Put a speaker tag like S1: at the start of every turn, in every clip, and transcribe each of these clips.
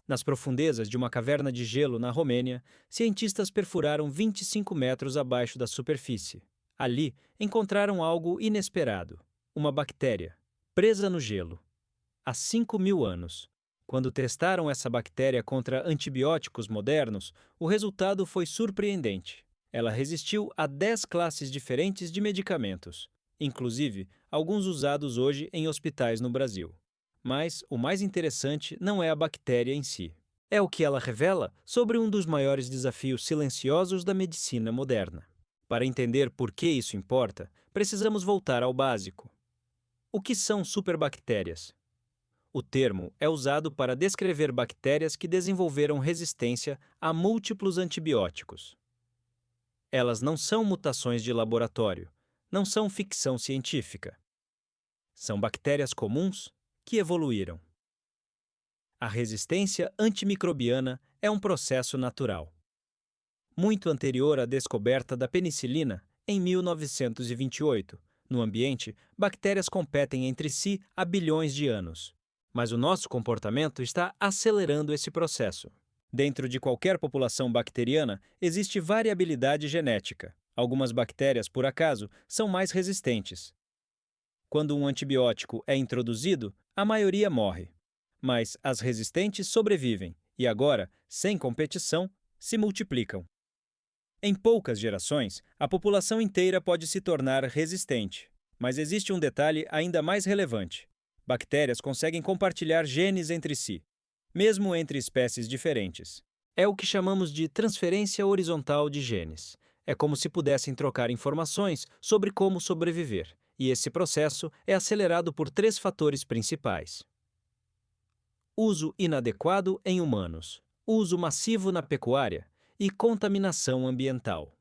S1: Nas profundezas de uma caverna de gelo na Romênia, cientistas perfuraram 25 metros abaixo da superfície. Ali, encontraram algo inesperado: uma bactéria, presa no gelo. Há 5.000 anos. Quando testaram essa bactéria contra antibióticos modernos, o resultado foi surpreendente. Ela resistiu a 10 classes diferentes de medicamentos, inclusive alguns usados hoje em hospitais no Brasil. Mas o mais interessante não é a bactéria em si. É o que ela revela sobre um dos maiores desafios silenciosos da medicina moderna. Para entender por que isso importa, precisamos voltar ao básico. O que são superbactérias? O termo é usado para descrever bactérias que desenvolveram resistência a múltiplos antibióticos. Elas não são mutações de laboratório, não são ficção científica. São bactérias comuns que evoluíram. A resistência antimicrobiana é um processo natural. Muito anterior à descoberta da penicilina, em 1928, no ambiente, bactérias competem entre si há bilhões de anos. Mas o nosso comportamento está acelerando esse processo. Dentro de qualquer população bacteriana, existe variabilidade genética. Algumas bactérias, por acaso, são mais resistentes. Quando um antibiótico é introduzido, a maioria morre. Mas as resistentes sobrevivem e agora, sem competição, se multiplicam. Em poucas gerações, a população inteira pode se tornar resistente. Mas existe um detalhe ainda mais relevante. Bactérias conseguem compartilhar genes entre si, mesmo entre espécies diferentes. É o que chamamos de transferência horizontal de genes. É como se pudessem trocar informações sobre como sobreviver, e esse processo é acelerado por 3 fatores principais: uso inadequado em humanos, uso massivo na pecuária e contaminação ambiental.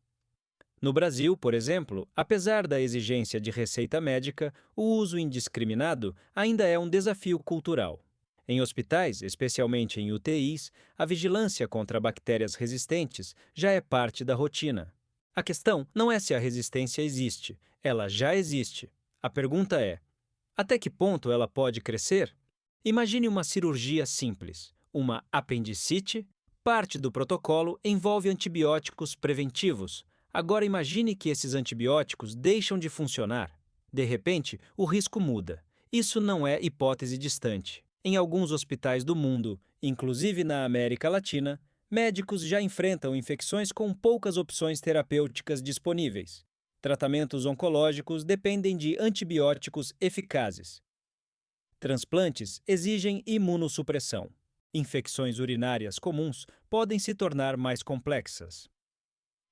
S1: No Brasil, por exemplo, apesar da exigência de receita médica, o uso indiscriminado ainda é um desafio cultural. Em hospitais, especialmente em UTIs, a vigilância contra bactérias resistentes já é parte da rotina. A questão não é se a resistência existe, ela já existe. A pergunta é: até que ponto ela pode crescer? Imagine uma cirurgia simples, uma apendicite. Parte do protocolo envolve antibióticos preventivos. Agora imagine que esses antibióticos deixam de funcionar. De repente, o risco muda. Isso não é hipótese distante. Em alguns hospitais do mundo, inclusive na América Latina, médicos já enfrentam infecções com poucas opções terapêuticas disponíveis. Tratamentos oncológicos dependem de antibióticos eficazes. Transplantes exigem imunossupressão. Infecções urinárias comuns podem se tornar mais complexas.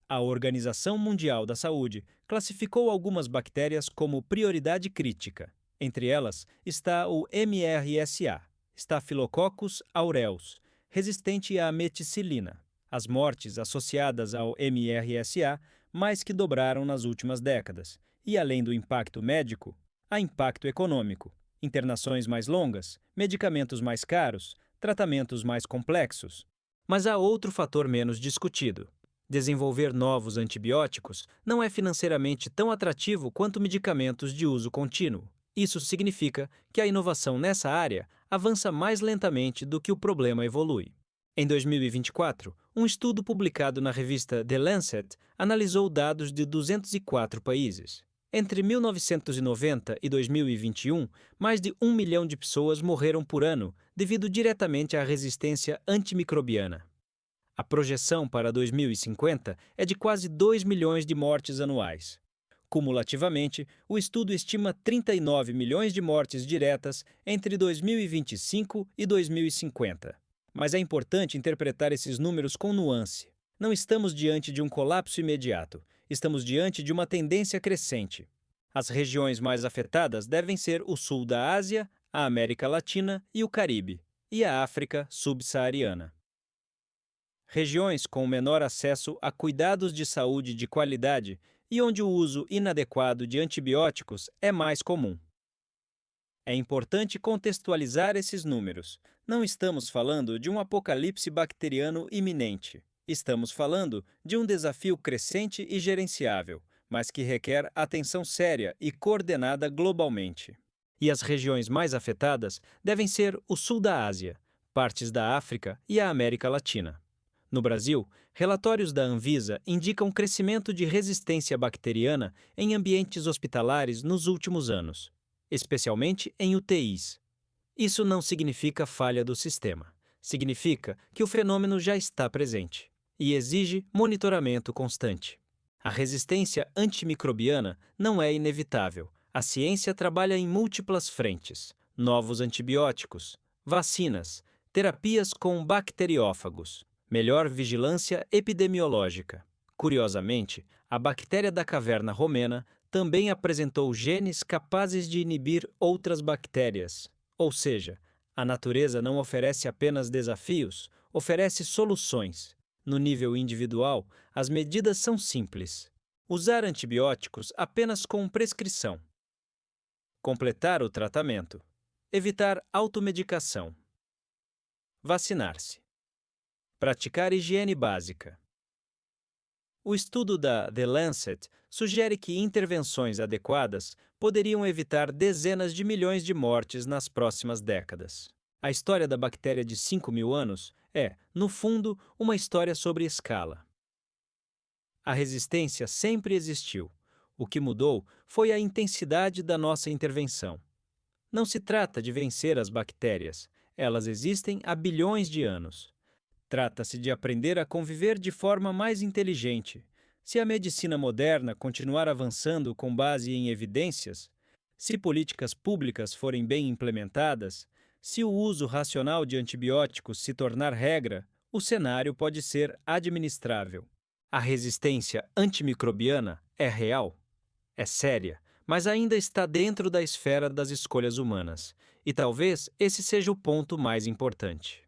S1: A Organização Mundial da Saúde classificou algumas bactérias como prioridade crítica. Entre elas está o MRSA, Staphylococcus aureus, resistente à meticilina. As mortes associadas ao MRSA mais que dobraram nas últimas décadas. E além do impacto médico, há impacto econômico. Internações mais longas, medicamentos mais caros, tratamentos mais complexos. Mas há outro fator menos discutido. Desenvolver novos antibióticos não é financeiramente tão atrativo quanto medicamentos de uso contínuo. Isso significa que a inovação nessa área avança mais lentamente do que o problema evolui. Em 2024, um estudo publicado na revista The Lancet analisou dados de 204 países. Entre 1990 e 2021, mais de 1 milhão de pessoas morreram por ano devido diretamente à resistência antimicrobiana. A projeção para 2050 é de quase 2 milhões de mortes anuais. Cumulativamente, o estudo estima 39 milhões de mortes diretas entre 2025 e 2050. Mas é importante interpretar esses números com nuance. Não estamos diante de um colapso imediato, estamos diante de uma tendência crescente. As regiões mais afetadas devem ser o sul da Ásia, a América Latina e o Caribe, e a África subsaariana. Regiões com menor acesso a cuidados de saúde de qualidade e onde o uso inadequado de antibióticos é mais comum. É importante contextualizar esses números. Não estamos falando de um apocalipse bacteriano iminente. Estamos falando de um desafio crescente e gerenciável, mas que requer atenção séria e coordenada globalmente. E as regiões mais afetadas devem ser o sul da Ásia, partes da África e a América Latina. No Brasil, relatórios da Anvisa indicam crescimento de resistência bacteriana em ambientes hospitalares nos últimos anos, especialmente em UTIs. Isso não significa falha do sistema. Significa que o fenômeno já está presente e exige monitoramento constante. A resistência antimicrobiana não é inevitável. A ciência trabalha em múltiplas frentes: novos antibióticos, vacinas, terapias com bacteriófagos, melhor vigilância epidemiológica. Curiosamente, a bactéria da caverna romena também apresentou genes capazes de inibir outras bactérias. Ou seja, a natureza não oferece apenas desafios, oferece soluções. No nível individual, as medidas são simples. Usar antibióticos apenas com prescrição. Completar o tratamento. Evitar automedicação. Vacinar-se. Praticar higiene básica. O estudo da The Lancet sugere que intervenções adequadas poderiam evitar dezenas de milhões de mortes nas próximas décadas. A história da bactéria de 5.000 anos é, no fundo, uma história sobre escala. A resistência sempre existiu. O que mudou foi a intensidade da nossa intervenção. Não se trata de vencer as bactérias, elas existem há bilhões de anos. Trata-se de aprender a conviver de forma mais inteligente. Se a medicina moderna continuar avançando com base em evidências, se políticas públicas forem bem implementadas, se o uso racional de antibióticos se tornar regra, o cenário pode ser administrável. A resistência antimicrobiana é real, é séria, mas ainda está dentro da esfera das escolhas humanas. E talvez esse seja o ponto mais importante.